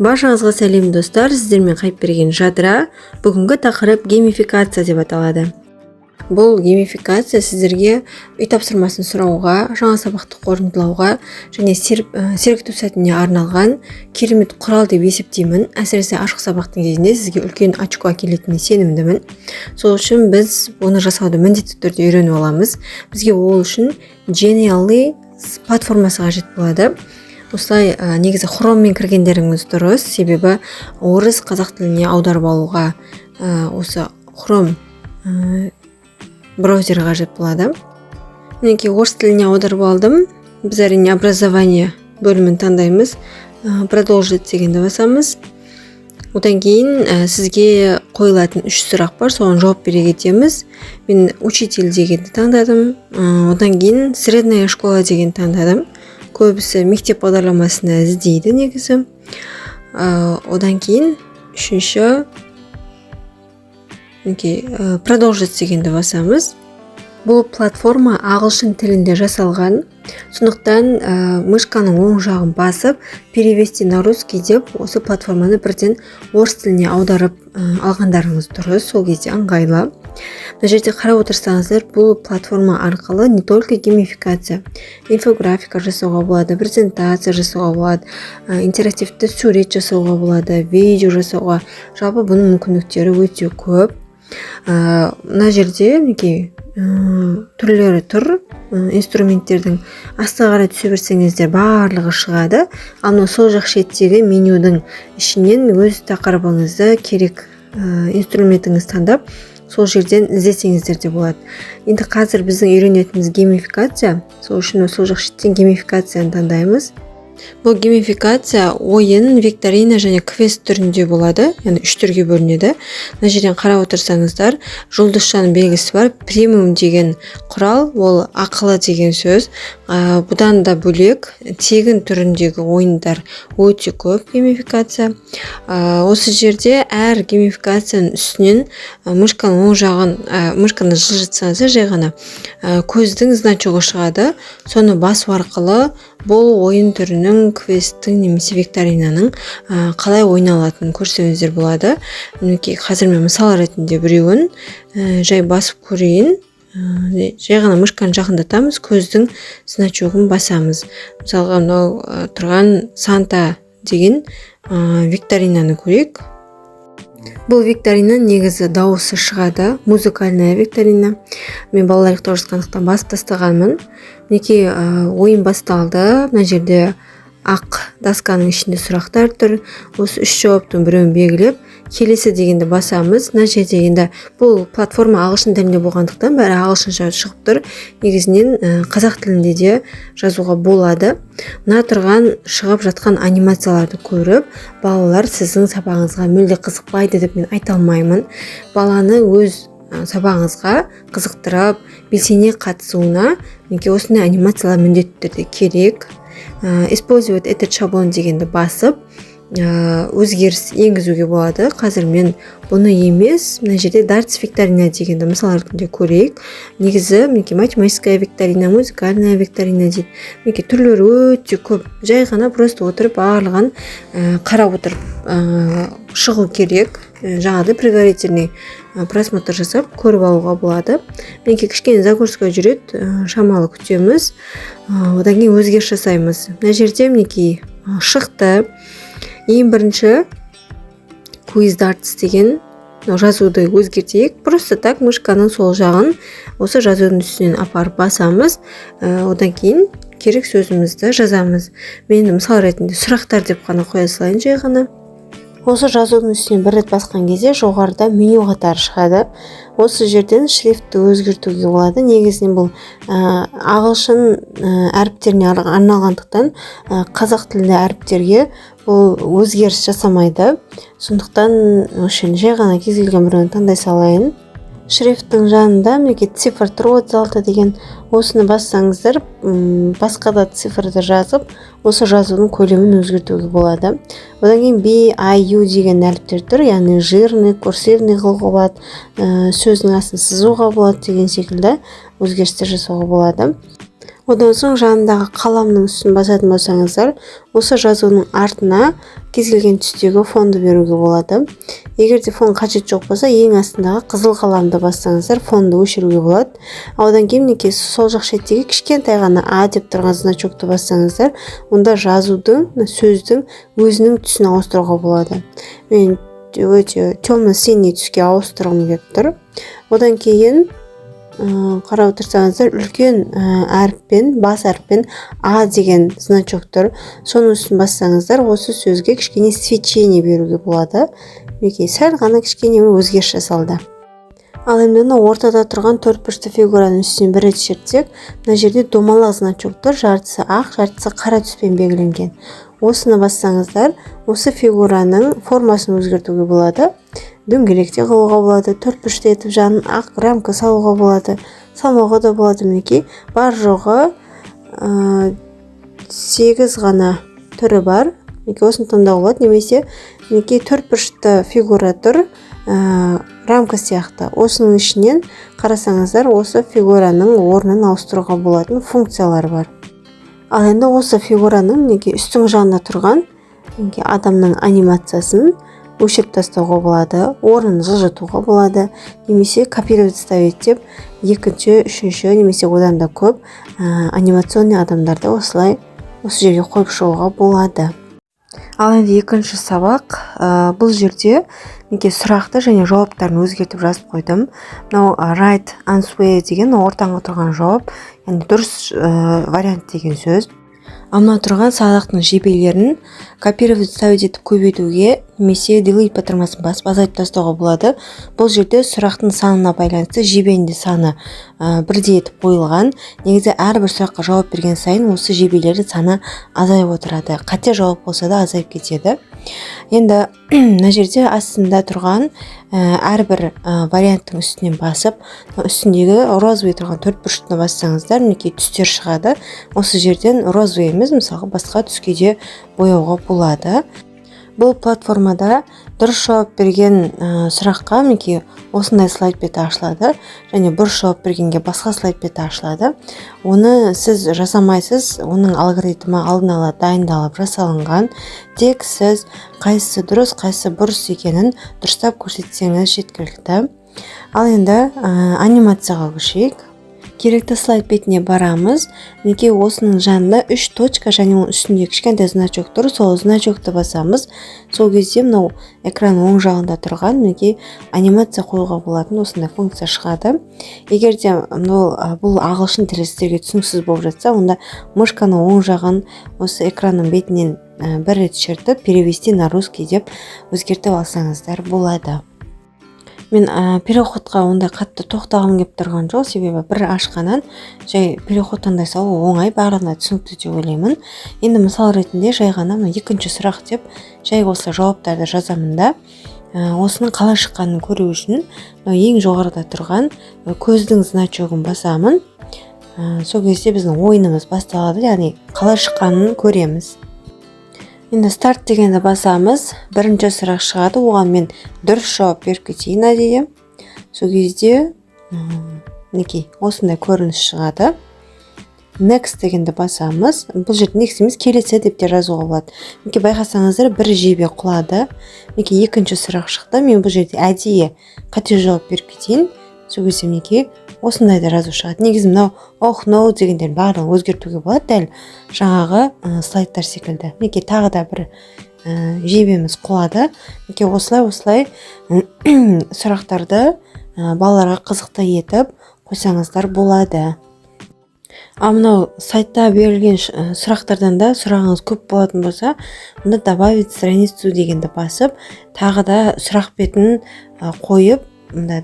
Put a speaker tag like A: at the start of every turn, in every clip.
A: Баршаңызға сәлем достар, сіздермен қайып берген жадыра. Бүгінгі тақырып геймификация деп аталады. Бұл геймификация сіздерге үй тапсырмасын сұрауға, жаңа сабақты қорытындылауға және сергіту сәтіне арналған керемет құрал деп есептеймін. Әсіресе ашық сабақтың кезінде сізге үлкен очко әкелетініне сенімдімін. Сол үшін біз оны жасауды міндетті түрде үйреніп аламыз. Бізге ол үшін Genially платформасы қажет болады. Осылай негізі хроммен кіргендеріңіз дұрыс, себебі орыс қазақ тіліне аударып алуға осы хром браузер қажет болады. Мінекей орыс тіліне аударып алдым. Біз әрине образование бөлімін таңдаймыз. Продолжить дегенді басамыз. Одан кейін сізге қойылатын 3 сұрақ бар, соған жауап бере кетеміз. Мен учитель дегенді таңдадым. Одан кейін средняя школа дегенді таңдадым. Көбісі мектеп бағдарламасына іздейді негізі. Одан кейін үшінші продолжить дегенді басамыз. Бұл платформа ағылшын тілінде жасалған. Сондықтан мышканың оң жағын басып, перевести на русский деп осы платформаны бірден орыс тіліне аударып алғандарыңыз дұрыс, сол кезде ыңғайлы. Мына жерде қарап отырсаңыздар, бұл платформа арқылы не только геймификация, инфографика жасауға болады, презентация жасауға болады, интерактивті сурет жасауға болады, видео жасауға. Жалпы бұның мүмкіндіктері өте көп. Мына жерде түрлері тұр, инструменттердің астына қарай түсе берсеңіздер барлығы шығады. Ал сол жақ шеттегі менюдің ішінен өз тақырыбыңызды керек инструментіңізді таңдап, сол жерден іздесеңіздер де болады. Енді қазір біздің үйренетініміз геймификация. Сол үшін сол жақ шеттен геймификацияны таңдаймыз. Бұл геймификация ойын, викторина және квест түрінде болады, яғни 3 түрге бөлінеді. Мына жерден қарап отырсаңыздар, жұлдызшаның белгісі бар. Премиум деген құрал, ол ақылы деген сөз. Бұдан да бөлек тегін түріндегі ойындар өте көп геймификация. Осы жерде әр геймификацияның үстінен мышканың оң жағын, мышканы жылжытсаңыз жай ғана көздің значогы шығады. Соны басу арқылы бұл ойын түрінің, квесттің немесе викторинаның қалай ойналатынын көрсеңіздер болады. Қазір мен мысал ретінде біреуін жай басып көрейін. Жай ғана мышканы жақындатамыз, көздің значогын басамыз. Мысалға мынау тұрған Санта деген викторинаны көрейік. Бұл викторина негізі дауысы шығады, музыкальная викторина. Мен балалар ұйықтап жатқандықтан басып тастағанмын. Мінекей ойын басталды. Мына жерде ақ досканың ішінде сұрақтар тұр. Осы 3 жауаптың біреуін белгілеп, келесі дегенді басамыз. Мына жерде енді бұл платформа ағылшын тілінде болғандықтан бәрі ағылшынша шығып тұр. Негізінен қазақ тілінде де жазуға болады. Мына тұрған шығып жатқан анимацияларды көріп, балалар сіздің сабағыңызға мүлде қызықпайды деп мен айта алмаймын. Баланы өз сабағыңызға қызықтырып, белсене қатысуына осындай анимациялар міндетті түрде керек. Использовать этот шаблон дегенді басып, өзгеріс енгізуге болады. Қазір мен бұны емес, мына жерде дартс викторина дегенді мысал ретінде көрейік. Негізі математическая викторина, музыкальная викторина дейді. Түрлері өте көп. Жай ғана просто отырып барлығын қарап отырып шығу керек. Жаңағыдай предварительный просмотр жасап көріп алуға болады. Кішкене загрузка жүреді, шамалы күтеміз. Одан кейін өзгеріс жасаймыз. Мына жерде шықты. Ең бірінші quiz darts деген жазуды өзгертейік. Просто так мышканың сол жағын осы жазудың үстінен апарып басамыз. Одан кейін керек сөзімізді жазамыз. Мен мысал ретінде сұрақтар деп қана қоя салайын жай ғана. Осы жазудың үстінен бір рет басқан кезде жоғарыда меню қатары шығады. Осы жерден шрифтті өзгертуге болады. Негізінен бұл ағылшын әріптеріне арналғандықтан қазақ тілді әріптерге бұл өзгеріс жасамайды. Сондықтан жай ғана кез келген біреуін таңдай салайын. Шрифттің жанында цифр 36 деген осыны бассаңыздар, басқа да цифрды жазып, осы жазудың көлемін өзгертуге болады. Одан кейін B, I, U деген әріптер тұр, яғни жирный, курсивный қылуға болады, сөздің астын сызуға болады деген секілді өзгерістер жасауға болады. Одан соң жанындағы қаламның үстін басатын болсаңыздар, осы жазуының артына кез келген түстегі фонды беруге болады. Егер де фон қажет жоқ болса, ең астындағы қызыл қаламды бассаңыздар, фонды өшіруге болады. Одан кейін мінекей сол жақ шеттегі кішкентай ғана А деп тұрған значокты бассаңыздар, онда жазудың, сөздің өзінің түсін ауыстыруға болады. Мен өте темно-синий түске ауыстырғым келіп тұр. Одан кейін қарап отырсаңыздар, үлкен әріппен, бас әріппен А деген значок тұр. Соның үстін бассаңыздар, осы сөзге кішкене свечение беруге болады. Мінекей сәл ғана кішкене өзгеріс жасалды. Ал енді ортада тұрған төртбұрышты фигураның үстіне бір рет шертсек, мына жерде домалақ значок тұр, жартысы ақ, жартысы қара түспен белгіленген. Осыны бассаңыздар, осы фигураның формасын өзгертуге болады. Дөңгелек те қылуға болады, төртбұрышты етіп жанын ақ рамка салуға болады, салмауға да болады. Мінекей бар жоғы 8 ғана түрі бар. Мінекей осыны таңдауға болады. Немесе мінекей төртбұрышты фигура тұр, рамка сияқты. Осының ішінен қарасаңыздар, осы фигураның орнын ауыстыруға болатын функциялар бар. Ал енді осы фигураның мінекей үстің жағында тұрған адамның анимациясын өшіріп тастауға болады, орнын жылжытуға болады, немесе копировать ставить деп екінші, үшінші, немесе одан да көп анимационный адамдарды осылай осы жерге қойып шығуға болады. Ал енді екінші сабақ, бұл жерде мінекей сұрақты және жауаптарын өзгертіп жазып қойдым. Мынау right answer деген ортаңғы тұрған жауап, яғни дұрыс вариант деген сөз. Мына тұрған сызықтың жебелерін копировать ставить етіп көбейтуге немесе delete батырмасын басып азайтып тастауға болады. Бұл жерде сұрақтың санына байланысты жебенің саны бірдей етіп қойылған. Негізі әрбір сұраққа жауап берген сайын осы жебелердің саны азайып отырады. Қате жауап болса да азайып кетеді. Енді мына жерде астында тұрған әрбір варианттың үстінен басып, үстіндегі розовый тұрған төртбұрышты бассаңыздар, мінекей түстер шығады. Осы жерден розовый емес, мысалы басқа түске де бояуға болады. Бұл платформада дұрыс жауап берген сұраққа мінекей осындай слайд беті ашылады, және бұрыс жауап бергенге басқа слайд беті ашылады. Оны сіз жасамайсыз, оның алгоритмі алдын ала дайындалып жасалынған. Тек сіз қайсысы дұрыс, қайсысы бұрыс екенін дұрыстап көрсетсеңіз жеткілікті. Ал енді анимацияға көшейік. Керекті слайд бетіне барамыз. Мінекей осының жанында 3 точка және оның үстінде кішкентай значок тұр. Сол значокты басамыз. Сол кезде мынау экран оң жағында тұрған мінекей анимация қоюға болатын осындай функция шығады. Егер де бұл ағылшын тілі сіздерге түсініксіз болып жатса, онда мышканың оң жағын осы экранның бетінен бір рет шертіп перевести на русский деп өзгертіп алсаңыздар болады. Мен переходқа онда қатты тоқтағым келіп тұрған жоқ, себебі бір ашқаннан жай переход таңдай салу оңай, барлығына түсінікті деп ойлаймын. Енді мысал ретінде жай ғана екінші сұрақ деп жай осылай жауаптарды жазамын да, осының қалай шыққанын көру үшін ең жоғарыда тұрған көздің значогын басамын. Сол кезде біздің ойынымыз басталады, яғни қалай шыққанын көреміз. Енді старт дегенді басамыз, бірінші сұрақ шығады, оған мен дұрыс жауап беріп кетейін әдейі. Сол кезде мінекей осындай көрініс шығады. Next дегенді басамыз. Бұл жерде next емес, келесі деп те жазуға болады. Мінекей байқасаңыздар, бір жебе құлады. Мінекей екінші сұрақ шықты. Мен бұл жерде әдейі қате жауап беріп кетейін. Сол кезде мінекей осындай да жазу шығады. Негізі мынау no дегендер барлығын өзгертуге болады, дәл жаңағы слайдтар секілді. Мінекей тағы да бір жебеміз құлады. Мінекей осылай сұрақтарды балаларға қызықты етіп қойсаңыздар болады. Мынау сайтта берілген сұрақтардан да сұрағыңыз көп болатын болса, онда добавить страницу дегенді басып, тағы да сұрақ бетін қойып,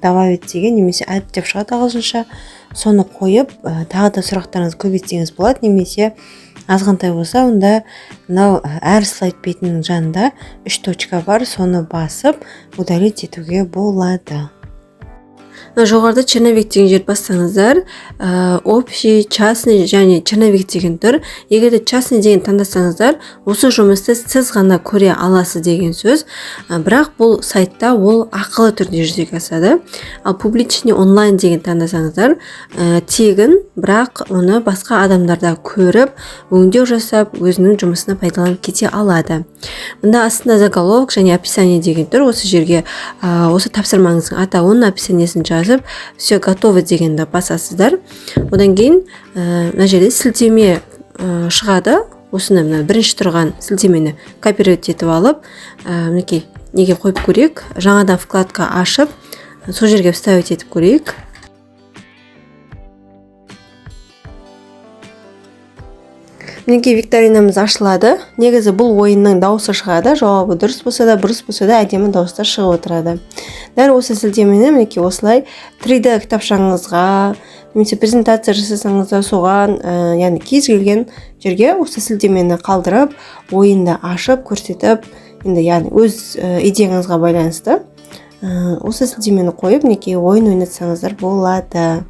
A: добавить деген немесе add деп шығады ағылшынша, соны қойып, тағы да сұрақтарыңыз көбейтсеңіз болады, немесе азғантай болса, онда мынау әр слайд бетінің жанында 3 точка бар, соны басып удалить етуге болады. Жоғарыда черновик деген жерді бассаңыздар, общий, частный және черновик деген тұр. Егер де частный деген таңдасаңыздар, осы жұмысты сіз ғана көре аласыз деген сөз. Бірақ бұл сайтта ол ақылы түрде жүзеге асады. Ал публичный онлайн деген таңдасаңыздар, тегін, бірақ оны басқа адамдарда көріп, өңдеу жасап, өзінің жұмысына пайдаланып кете алады. Мұнда астында заголовок және описание деген тұр. Осы жерге осы тапсырмаңыздың атауын, описаниесін жазып, все готово дегенді басасыздар. Одан кейін мына жерде сілтеме шығады. Осыны мына бірінші тұрған сілтемені копировать етіп алып, мінекей, неге қойып көрейік. Жаңадан вкладка ашып, сол жерге вставить етіп көрейік. Мінекей викторинамыз ашылады. Негізі бұл ойынның дауысы шығады. Жауабы дұрыс болса да, бұрыс болса да әдемі дауыстар шығып отырады. Дәл осы сілтемені мінекей осылай 3D кітапшаңызға, немесе презентация жасасаңыз да соған, яғни кез келген жерге осы сілтемені қалдырып, ойынды ашып, көрсетіп, енді яғни өз идеяңызға байланысты осы сілтемені қойып, мінекей ойын ойнатсаңыздар болады.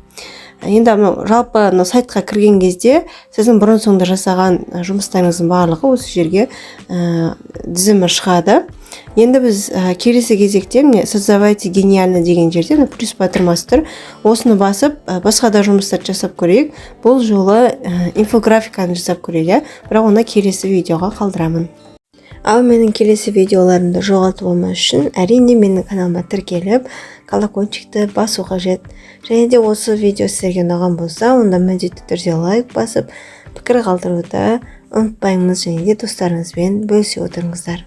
A: Енді жалпы сайтқа кірген кезде сіздің бұрын соңды жасаған жұмыстарыңыздың барлығы осы жерге тізімі шығады. Енді біз келесі кезекте создавайте гениально деген жерде плюс батырмасы тұр. Осыны басып, басқа да жұмыстар жасап көрейік. Бұл жолы инфографиканы жасап көрейік, бірақ оны келесі видеоға қалдырамын. Ал менің келесі видеоларымды жоғалтып алмас үшін әрине менің каналыма тіркеліп, колокольчикті басу қажет. Және де осы видео сіздерге ұнаған болса, онда міндетті түрде лайк басып, пікір қалдыруды ұмытпаңыз, және де достарыңызбен бөлісе отырыңыздар.